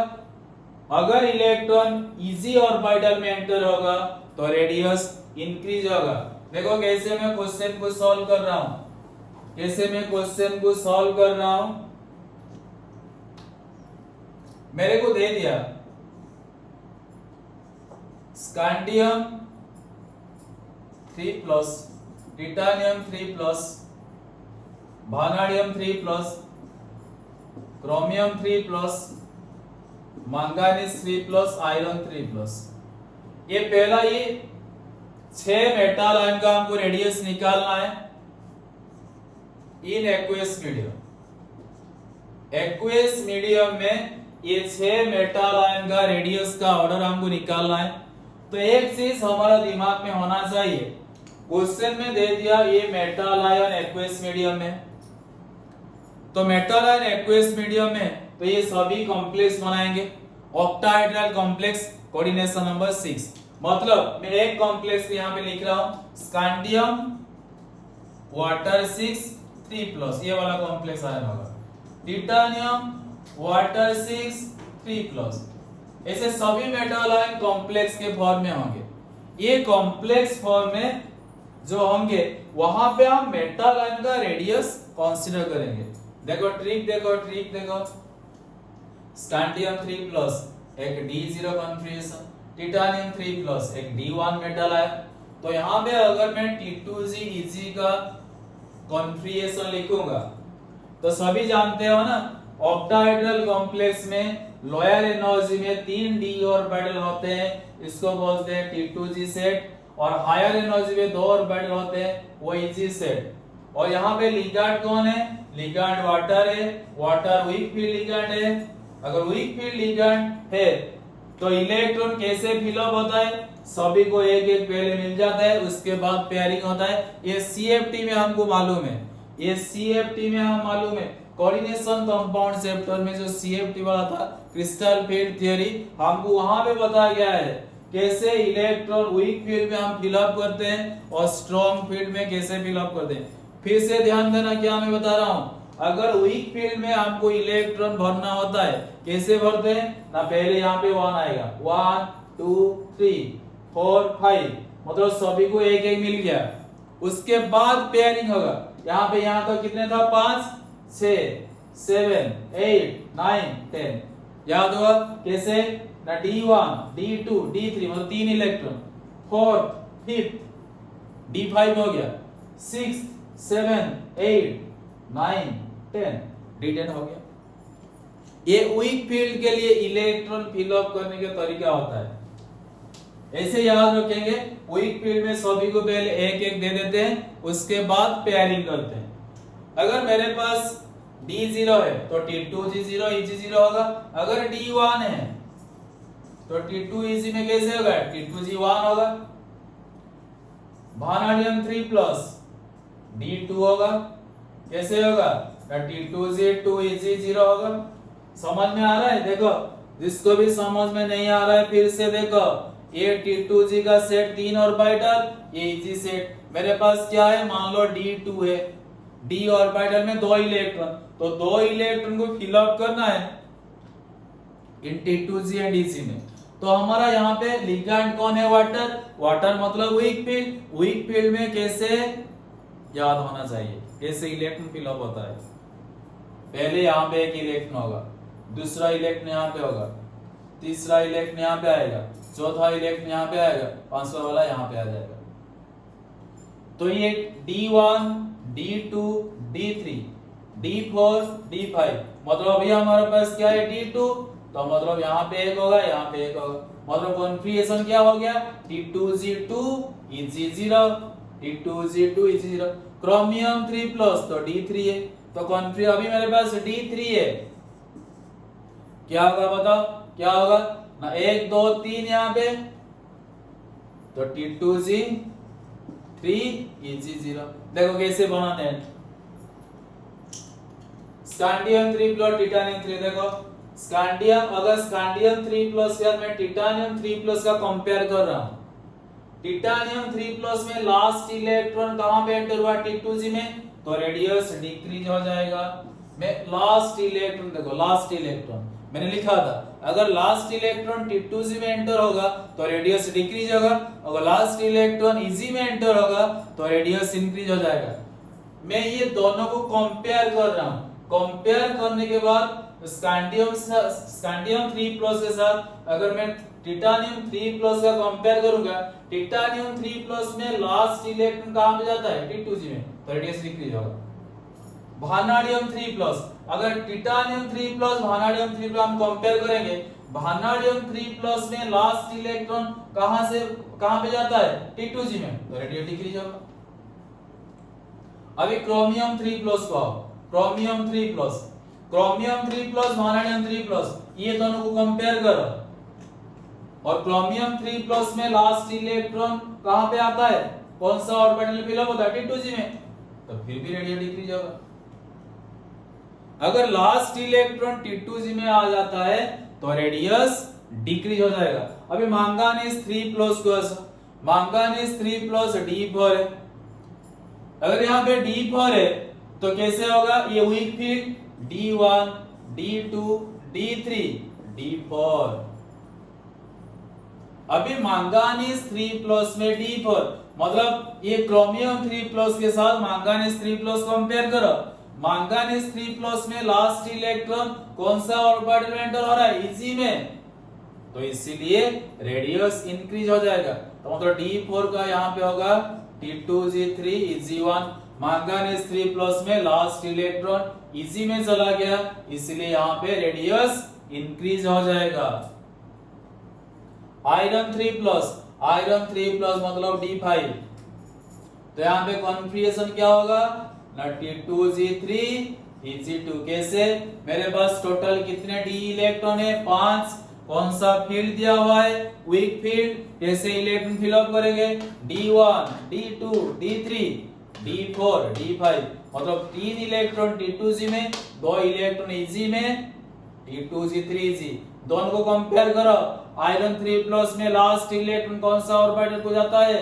अगर इलेक्ट्रॉन Eg ऑर्बिटल में एंटर होगा तो रेडियस इंक्रीज होगा। देखो कैसे मैं क्वेश्चन को सॉल्व कर रहा हूं, कैसे मैं क्वेश्चन को सॉल्व कर रहा हूं। मेरे को दे दिया scandium 3+, titanium 3+, वानाडियम 3+, chromium 3+, manganese 3+, iron 3+। ये पहला ये 6 मेटल आयन का हमको रेडियस निकालना है in aqueous medium. Aqueous medium में ये 6 मेटल आयन का रेडियस का ऑर्डर हमको निकालना है। तो एक चीज हमारा दिमाग में होना चाहिए, क्वेश्चन में दे दिया ये मेटल आयन एक्वेस मीडियम में, तो मेटल आयन एक्वेस मीडियम में तो ये सभी कॉम्प्लेक्स बनाएंगे। ऑक्टाहेड्रल कॉम्प्लेक्स कोऑर्डिनेशन नंबर 6, मतलब मैं एक कॉम्प्लेक्स यहाँ पे लिख रहा हूं, स्कैंडियम वाटर 6 3+, ये वाला कॉम्प्लेक्स आयन होगा। टिटानियम वाटर 6 3+, ऐसे सभी मेटल आयन कॉम्प्लेक्स के फॉर्म में होंगे। ये कॉम्प्लेक्स फॉर्म में जो होंगे वहां पे हम मेटल आयन का रेडियस कंसीडर करेंगे। देखो ट्रिक देखो, स्कैंडियम 3+ एक D0 कॉन्फिगरेशन, टिटानियम 3+ एक D1 मेटल आयन। तो यहाँ पे अगर मैं T2G Eg का कॉन्फिगरेशन लिखूंगा तो सभी जानते हो ना, ऑक्टाहेड्रल कॉम्प्लेक्स में लोअर एनर्जी में 3 d ऑर्बिटल होते हैं, इसको बोलते हैं T2G सेट, और हायर एनर्जी में 2 ऑर्बिटल होते हैं, वो Eg सेट। और यहाँ पे लिगैंड कौन है? लिगैंड वाटर है, वाटर वीक फील्ड लिगैंड है। अगर वीक फील्ड लिगैंड है तो इलेक्ट्रॉन कैसे फिलअप होता है? सभी को एक एक पहले मिल जाता है, उसके बाद पेयरिंग होता है। ये CFT में हमको मालूम है, ये CFT में हम मालूम है, कोऑर्डिनेशन कंपाउंड चैप्टर में जो CFT वाला था, क्रिस्टल फील्ड थ्योरी, हमको वहां पे बताया गया है कैसे इलेक्ट्रॉन वीक फील्ड में हम फिलअप करते हैं और स्ट्रॉन्ग फील्ड में कैसे फिलअप करते हैं। फिर से ध्यान देना क्या मैं बता रहा हूं, अगर वीक फील्ड में हमको इलेक्ट्रॉन भरना होता है, कैसे भरते हैं ना, पहले यहाँ पे 1 आएगा, 1 2 3 4 5, मतलब सभी को एक एक मिल गया। उसके बाद पेयरिंग होगा, यहाँ पे यहाँ तो कितने था, 5 6 7 8 9 10, याद होगा कैसे ना, D1 D2 D3 मतलब 3 इलेक्ट्रॉन, 4 5 D5 हो गया, 6 7 8 9 10 D10 हो गया। ये वीक फील्ड के लिए इलेक्ट्रॉन फिलअप करने का तरीका होता है, ऐसे याद रखेंगे। वीक फील्ड में सभी को पहले एक एक दे देते हैं, उसके बाद पेयरिंग करते हैं। अगर मेरे पास D0 है तो T2G0 Eg0 होगा, अगर D1 है तो T2Eg में कैसे होगा, T2G1 होगा। वानाडियम 3+ D2 होगा, कैसे होगा, T2G2 Eg0 होगा। समझ में आ रहा है? देखो जिसको भी समझ में नहीं आ रहा है फिर से देखो, ये T2G का सेट 3 ऑर्बिटल, ये Eg सेट। मेरे पास क्या है, मान लो D2 है, D ऑर्बिटल में 2 इलेक्ट्रॉन, तो 2 इलेक्ट्रॉन को फिलअप करना है इन T2G एंड Eg में। तो हमारा यहाँ पे लिगैंड कौन है, वाटर। वाटर मतलब वीक फील्ड, वीक फील्ड में कैसे याद होना चाहिए, कैसे इलेक्ट्रॉन फिलअप होता है। पहले यहाँ पे एक इलेक्ट्रॉन होगा, दूसरा इलेक्ट्रॉन यहाँ पे होगा, तीसरा इलेक्ट्रॉन यहाँ पे आएगा, चौथा इलेक्ट्रॉन यहाँ पे आएगा, पांचवा वाला यहाँ पे आ जाएगा। तो ये D1 D2 D3 D4 D5, मतलब अभी हमारे पास क्या है, D2, तो मतलब यहाँ पे एक होगा, यहाँ पे एक होगा, मतलब कॉन्फिगरेशन क्या हो गया, T2G2 Eg0 T2G2 Eg0। Chromium 3+ तो D3 है, तो कॉन्फिग अभी मेरे पास D3 है, क्या होगा बताओ, क्या होगा ना, 1 2 3 यहाँ पे, तो T2G3 Eg0। देखो कैसे बनाते हैं, स्कैंडियम 3+ टिटानियम 3, देखो स्कैंडियम, अगर स्कैंडियम 3+ यार मैं टिटानियम 3+ का कंपेयर कर रहा हूं, टिटानियम 3+ में लास्ट इलेक्ट्रॉन कहां पे एंटर हुआ, T2G में, तो रेडियस डिक्रीज हो जाएगा। मैं लास्ट इलेक्ट्रॉन, देखो लास्ट इलेक्ट्रॉन मैंने लिखा था, अगर लास्ट इलेक्ट्रॉन T2G में एंटर होगा तो रेडियस डिक्रीज होगा, अगर लास्ट इलेक्ट्रॉन Eg में एंटर होगा तो रेडियस इंक्रीज हो जाएगा। मैं ये दोनों को कंपेयर कर रहा हूं, कंपेयर करने के बाद स्कैंडियम 3+ के साथ अगर मैं टिटानियम 3+ का कंपेयर करूंगा, टिटानियम 3+ में लास्ट इलेक्ट्रॉन कहां पे जाता है, T2G में, तो रेडियस डिक्रीज होगा। वानाडियम 3+, अगर टिटानियम 3+ वानाडियम 3+ हम कंपेयर करेंगे, वानाडियम 3+ में लास्ट इलेक्ट्रॉन कहां से कहां पे जाता है, T2G में, तो रेडियस डिक्रीज होगा। अभी क्रोमियम 3+ को आओ, क्रोमियम 3+, क्रोमियम 3+ वानाडियम 3+, ये दोनों को कंपेयर करो, और क्रोमियम 3+ में लास्ट इलेक्ट्रॉन कहां पे आता है, कौन सा ऑर्बिटल फिल अप होता है, T2G में, तो फिर भी रेडियस डिक्रीज होगा। अगर लास्ट इलेक्ट्रॉन T2G में आ जाता है तो रेडियस डिक्रीज हो जाएगा। अभी मैंगनीज 3+ को, मैंगनीज 3+ D4 है, अगर यहाँ पे D4 है तो कैसे होगा, ये weak field D1 D2 D3 D4। अभी मैंगनीज 3+ में D4, मतलब ये क्रोमियम 3+ के साथ मैंगनीज 3+ कंपेयर करो, मैंगनीज 3+ में लास्ट इलेक्ट्रॉन कौन सा ऑर्बिटल में एंटर हो रहा है, Eg में, तो इसीलिए रेडियस इंक्रीज हो जाएगा। तो मतलब D4 का यहाँ पे होगा T2G3 Eg1, मैंगनीज 3+ में लास्ट इलेक्ट्रॉन Eg में चला गया, इसलिए यहाँ पे रेडियस इंक्रीज हो जाएगा। आयरन 3+, आयरन 3+ मतलब D5, तो यहाँ पे कॉन्फिगरेशन क्या होगा ना, T2G3 Eg2। कैसे, मेरे पास टोटल कितने D इलेक्ट्रॉन है, 5, कौन सा फील्ड दिया हुआ है, वीक फील्ड, कैसे इलेक्ट्रॉन फिल अप करेंगे, D1 D2 D3 D4 D5, मतलब 3 इलेक्ट्रॉन T2G में, 2 इलेक्ट्रॉन Eg में, T2G3 Eg, दोनों को कंपेयर करो, आयरन 3+ में लास्ट इलेक्ट्रॉन कौन सा ऑर्बिटल को जाता है,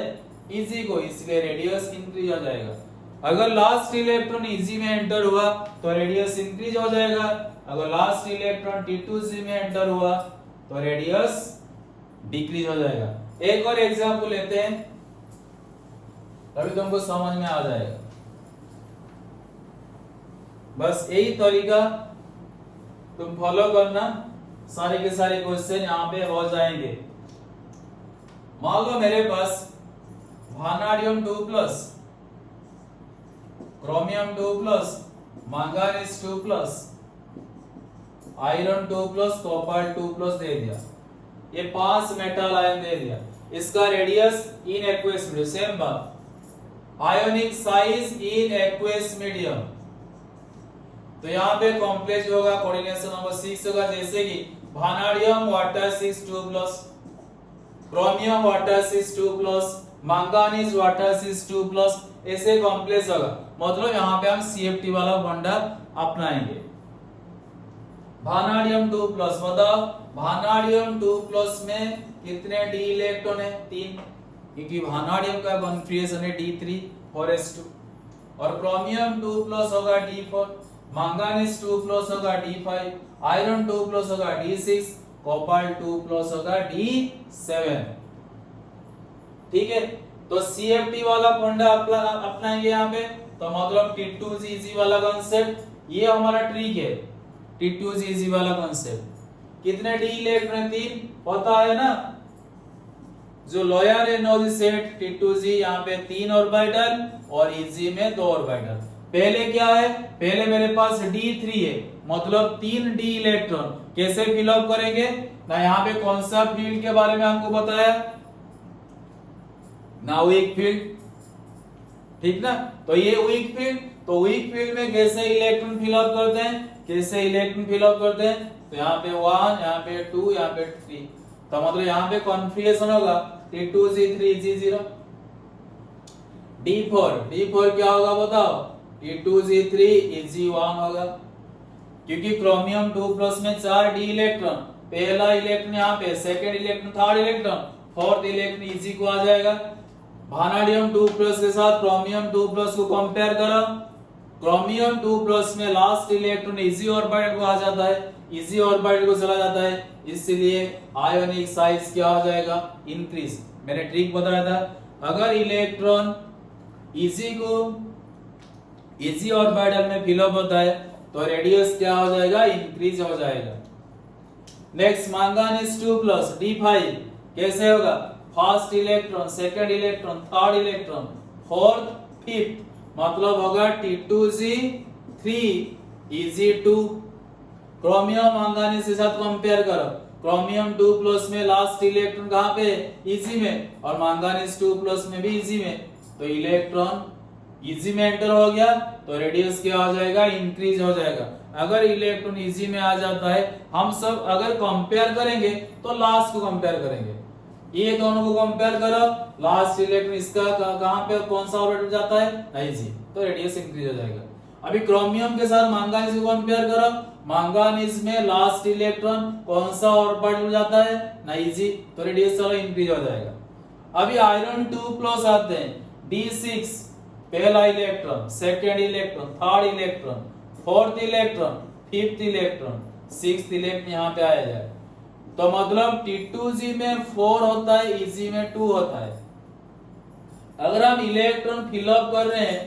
Eg को, इसलिए रेडियस इंक्रीज हो जाएगा। अगर लास्ट इलेक्ट्रॉन Eg में एंटर हुआ तो रेडियस इंक्रीज हो जाएगा, अगर लास्ट इलेक्ट्रॉन T2G में एंटर हुआ तो रेडियस डिक्रीज हो जाएगा। एक और एग्जांपल लेते हैं, तभी तुमको समझ में आ जाएगा। बस यही तरीका तुम फॉलो करना, सारे के सारे क्वेश्चन यहाँ पे हो जाएंगे। मान लो मेरे पास vanadium 2+, chromium 2+, manganese 2+, iron 2+, copper 2+ दे दिया, ये 5 मेटल आयन दे दिया, इसका radius in aqueous medium, same बात, ionic size in aqueous medium, तो यहाँ पे कॉम्प्लेक्स होगा, कोऑर्डिनेशन नंबर 6 होगा, जैसे कि vanadium water 6 2+, chromium water 6 2+, manganese water 6 2+, ऐसे कॉम्प्लेक्स होगा, मतलब यहाँ पे हम CFT वाला बॉन्ड अपनाएंगे। वानाडियम 2+, बताओ वानाडियम 2+ में कितने D इलेक्ट्रॉन है, 3, क्योंकि वानाडियम का कॉन्फिगरेशन है D3 4s2, और क्रोमियम 2+ होगा D4, मैंगनीज 2+ होगा D5, आयरन 2+ होगा D6, कॉपर 2+ होगा D7। ठीक है, तो CFT वाला फंडा अपनाएंगे यहाँ पे, तो मतलब T2G वाला कॉन्सेप्ट, ये हमारा ट्रिक है, T2G वाला कॉन्सेप्ट। कितने D इलेक्ट्रॉन, 3 पता है ना, जो लोअर एनर्जी सेट T2G यहाँ पे 3 ऑर्बिटल और Eg में 2 ऑर्बिटल। पहले क्या है, पहले मेरे पास D3 है, मतलब 3 D इलेक्ट्रॉन, कैसे फिल अप करेंगे ना, यहाँ पे कौन सा फील्ड के बारे में आपको बताया ना, वीक फील्ड, ठीक ना, तो ये वीक फील्ड, तो वीक फील्ड में कैसे इलेक्ट्रॉन फिल अप करते हैं, कैसे इलेक्ट्रॉन फिल अप करते हैं, तो यहाँ पे 1, यहाँ पे 2, यहाँ पे 3, तो मतलब यहाँ पे कॉन्फिगरेशन होगा T2G3 G0, D4 क्या होगा बताओ, T2G3 Eg1 होगा, क्योंकि क्रोमियम 2+ में 4 D इलेक्ट्रॉन, पहला इलेक्ट्रॉन यहाँ पे, second electron, third electron, fourth electron Eg को आ जाएगा। वानाडियम 2+ के साथ क्रोमियम 2+ को कंपेयर करो, क्रोमियम 2+ में लास्ट इलेक्ट्रॉन Eg ऑर्बिटल को आ जाता है, Eg ऑर्बिटल को चला जाता है, इसलिए आयोनिक साइज क्या हो जाएगा, इंक्रीज। मैंने ट्रिक बताया था, अगर इलेक्ट्रॉन Eg को Eg ऑर्बिटल में फिल अप होता है तो रेडियस क्या हो जाएगा, इंक्रीज हो जाएगा। नेक्स्ट मैंगनीज 2 प्लस D5 कैसे होगा? First electron, second electron, third electron, fourth, fifth, मतलब होगा T2G3 Eg2। क्रोमियम मैंगनीज के साथ कंपेयर करो, क्रोमियम 2 प्लस में लास्ट इलेक्ट्रॉन कहां पे? Eg में, और मैंगनीज 2 प्लस में भी Eg में, तो इलेक्ट्रॉन Eg में एंटर हो गया तो रेडियस क्या हो जाएगा? इंक्रीज हो जाएगा। अगर इलेक्ट्रॉन Eg में आ जाता है, हम सब अगर कंपेयर करेंगे तो लास्ट को कंपेयर करेंगे, ये दोनों को कंपेयर करो, लास्ट इलेक्ट्रॉन इसका कहां पे कौन सा ऑर्बिटल जाता है? Ig, तो रेडियस इंक्रीज हो जाएगा। अभी क्रोमियम के साथ मैंगनीज को कंपेयर करो, मैंगनीज में लास्ट इलेक्ट्रॉन कौन सा ऑर्बिटल जाता है? Ig, तो रेडियस चलो इंक्रीज हो जाएगा। अभी आयरन 2 प्लस आते हैं, D6 पहला electron, second electron, third electron, fourth electron, fifth electron, sixth electron यहाँ पे आया जाए, तो मतलब T2G में 4 होता है, Eg में 2 होता है। अगर हम इलेक्ट्रॉन फिलअप कर रहे हैं,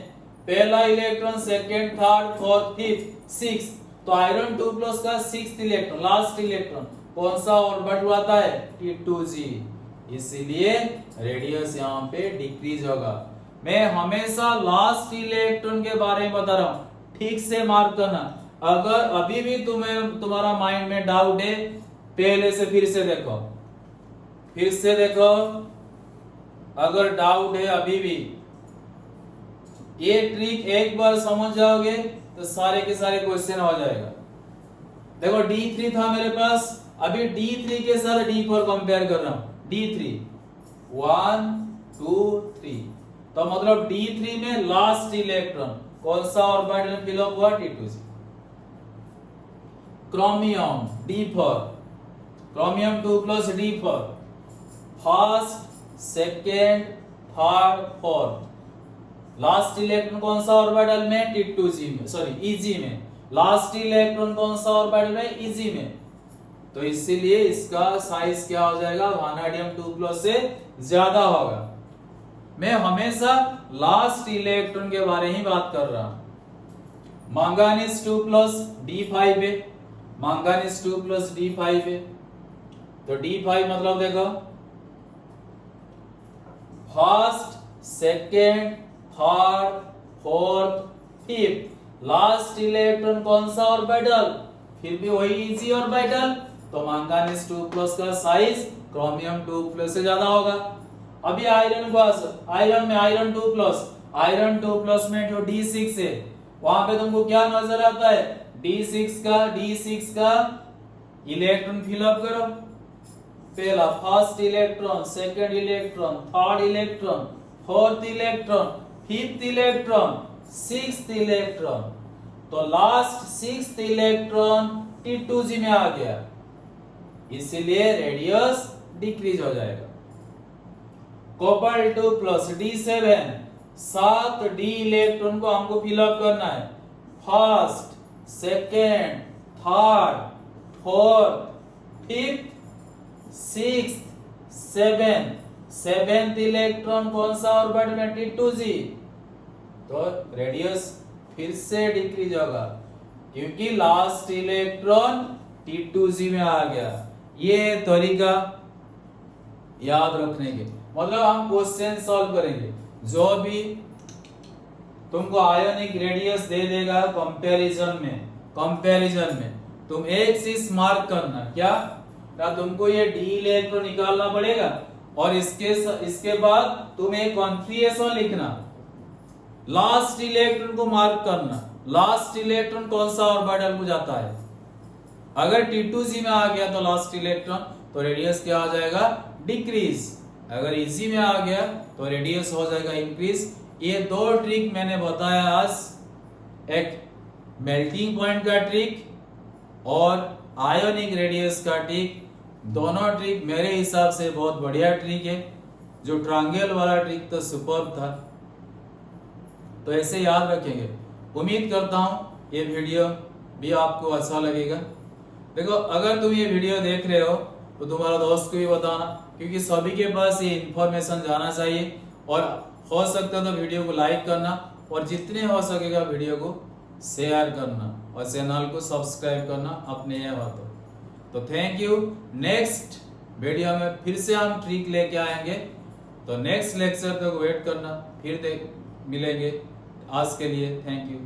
पहला electron, second, third, fourth, fifth, sixth, तो आयरन 2 प्लस का सिक्स्थ इलेक्ट्रॉन, लास्ट इलेक्ट्रॉन कौन सा ऑर्बिटल आता है? T2G, इसलिए रेडियस यहाँ पे डिक्रीज होगा। मैं हमेशा लास्ट इलेक्ट्रॉन के बारे में बता रहा हूं, ठीक से मार्क करना। अगर अभी भी तुम्हारा माइंड में डाउट है, पहले से फिर से देखो, अगर डाउट है अभी भी, ये ट्रिक एक बार समझ जाओगे तो सारे के सारे क्वेश्चन हो जाएगा। देखो D3 था मेरे पास, अभी D3 के साथ D4 कंपेयर कर रहा हूं। D3 1 2 3, तो मतलब D3 में लास्ट इलेक्ट्रॉन कौन सा ऑर्बिटल फिलअप हुआ? T2G। Chromium D4, chromium 2 plus D4, first, second, third, fourth, last electron कौन सा ऑर्बिटल में? T2G में, सॉरी Eg में। लास्ट इलेक्ट्रॉन कौन सा ऑर्बिटल में? Eg में, तो इसीलिए इसका साइज क्या हो जाएगा? वैनेडियम 2 प्लस से ज्यादा होगा। मैं हमेशा लास्ट इलेक्ट्रॉन के बारे ही बात कर रहा हूं। मैंगनीज 2 प्लस D5 है, मैंगनीज 2 प्लस D5 है, तो D5 मतलब देखो first, second, third, fourth, fifth, last electron कौन सा ऑर्बिटल? फिर भी वही Eg ऑर्बिटल, तो मैंगनीज 2 प्लस का साइज क्रोमियम 2 प्लस से ज्यादा होगा। अभी आयरन में आयरन 2 प्लस में जो D6 है, वहां पे तुमको क्या नजर आता है? D6 का इलेक्ट्रॉन फिलअप करो, पहला first electron, second electron, third electron, fourth electron, fifth electron, sixth electron, तो लास्ट सिक्स्थ इलेक्ट्रॉन T2G में आ गया, इसीलिए रेडियस डिक्रीज हो जाएगा। Copper 2 plus D7, 7 D electron को हमको फिलअप करना है, first, second, third, fourth, fifth, sixth, seventh electron कौन सा ऑर्बिटल में? T2G, तो रेडियस फिर से डिक्रीज होगा क्योंकि लास्ट इलेक्ट्रॉन T2G में आ गया। ये तरीका याद रखने के, मतलब हम क्वेश्चन सॉल्व करेंगे, जो भी तुमको आयोनिक रेडियस दे देगा कंपैरिजन में तुम एक चीज मार्क करना, क्या तुमको ये D इलेक्ट्रॉन निकालना पड़ेगा और इसके बाद तुम एक कॉन्फिगरेशन लिखना, लास्ट इलेक्ट्रॉन को मार्क करना, लास्ट इलेक्ट्रॉन कौन सा ऑर्बिटल को जाता है। अगर T2G में आ गया तो लास्ट इलेक्ट्रॉन, तो रेडियस क्या हो जाएगा? डिक्रीज। अगर Eg में आ गया तो रेडियस हो जाएगा इंक्रीज। ये दो ट्रिक मैंने बताया आज, एक मेल्टिंग पॉइंट का ट्रिक और आयोनिक रेडियस का ट्रिक। दोनों ट्रिक मेरे हिसाब से बहुत बढ़िया ट्रिक है। जो ट्रायंगल वाला ट्रिक तो सुपर्ब था, तो ऐसे याद रखेंगे। उम्मीद करता हूं ये वीडियो भी आपको अच्छा लगेगा। देखो, अगर तुम ये वीडियो देख रहे हो तो तुम्हारा दोस्त को भी बताना, क्योंकि सभी के पास ये इंफॉर्मेशन जाना चाहिए। और हो सकता तो वीडियो को लाइक करना और जितने हो सकेगा वीडियो को शेयर करना और चैनल को सब्सक्राइब करना अपने हाथों। तो थैंक यू। नेक्स्ट वीडियो में फिर से हम ट्रिक लेके आएंगे, तो नेक्स्ट लेक्चर तक वेट करना, फिर मिलेंगे। आज के लिए थैंक यू।